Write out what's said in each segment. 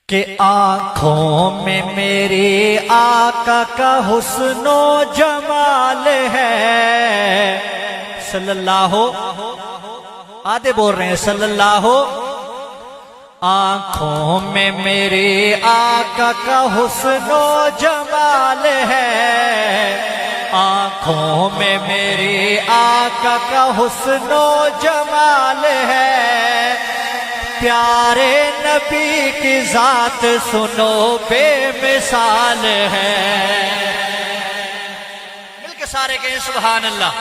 کہ آنکھوں میں میرے آقا کا حسن و جمال ہے صلی اللہ آدھے بول رہے ہیں صلی اللہ آنکھوں میں میرے آقا کا حسن و جمال ہے آنکھوں میں میرے آقا کا حسن و جمال ہے پیارے نبی کی ذات سنو بے مثال ہے مل کے سارے کہیں سبحان اللہ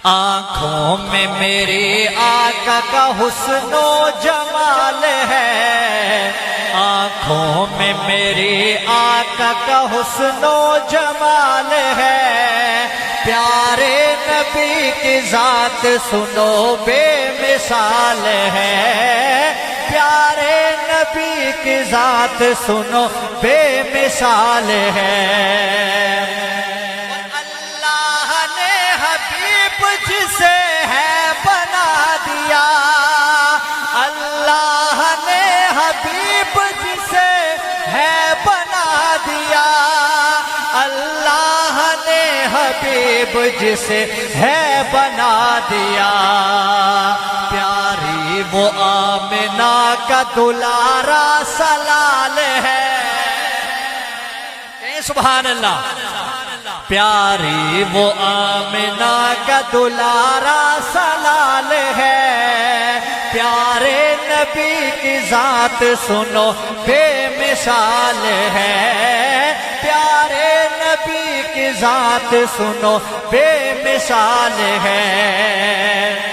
آنکھوں میں میرے آقا کا حسن و جمال ہے آنکھوں میں میرے آقا کا حسن و جمال ہے پیارے نبی کی ذات سنو بے مثال ہے پیارے نبی کی ذات سنو بے مثال ہے اللہ نے حبیب جسے ہے بنا دیا اللہ نے حبیب جسے ہے بنا دیا اللہ نے حبیب جسے ہے بنا دیا پیاری وہ آمنہ کا دلارا سلال ہے سبحان اللہ پیاری وہ آمنہ کا دلارا سلال ہے پیارے نبی کی ذات سنو بے مثال ہے پیارے نبی کی ذات سنو بے مثال ہے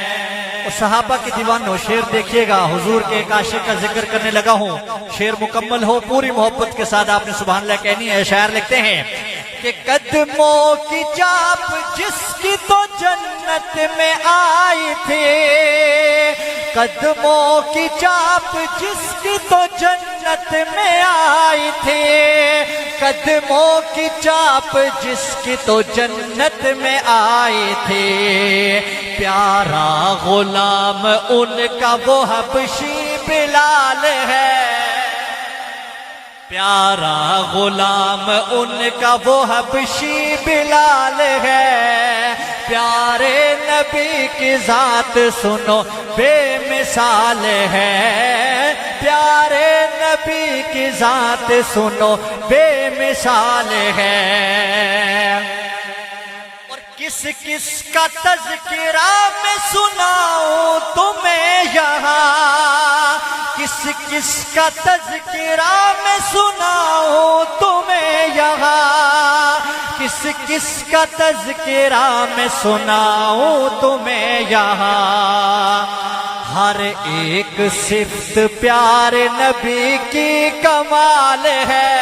صحابہ کی دیوانوں شعر دیکھیے گا حضور کے ایک عاشق کا ذکر کرنے لگا ہوں شعر مکمل ہو پوری محبت کے ساتھ آپ نے سبحان اللہ کہنی ہے شاعر لکھتے ہیں کہ قدموں کی چاپ جس کی تو جنت میں آئی تھی قدموں کی چاپ جس کی تو جنت میں آئی تھی قدموں کی چاپ جس کی تو جنت میں آئی تھی پیارا غلام ان کا وہ حبشی بلال ہے پیارا غلام ان کا وہ حبشی بلال ہے پیارے نبی کی ذات سنو بے مثال ہے پیارے نبی کی ذات سنو بے مثال ہے اور کس کس کا تذکرہ میں سناؤں تمہیں یہاں کس کس کا تذکرہ میں سناؤں تمہیں یہاں کس کس کا تذکرہ میں سناؤں تمہیں یہاں ہر ایک صفت پیارے نبی کی کمال ہے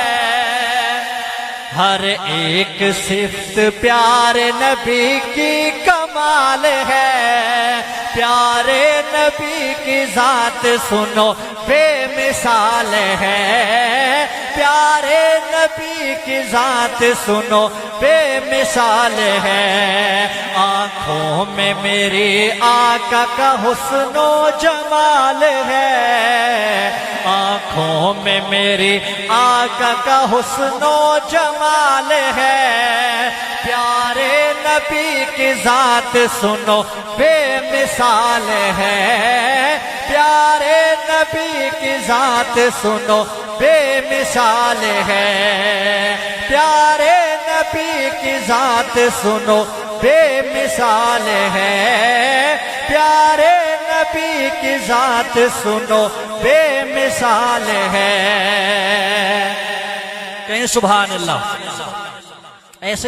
ہر ایک صفت پیارے نبی کی کمال ہے پیارے نبی کی ذات سنو بے مثال ہے پیارے نبی کی ذات سنو بے مثال ہے آنکھوں میں میرے آقا کا حسن و جمال ہے آنکھوں میں میرے آقا کا حسن و جمال ہے پیارے نبی کی ذات سنو بے مثال ہے پیارے نبی کی ذات سنو بے مثال ہے پیارے نبی کی ذات سنو بے مثال ہے پیارے نبی کی ذات سنو بے مثال ہے کہیں سبحان اللہ ایسے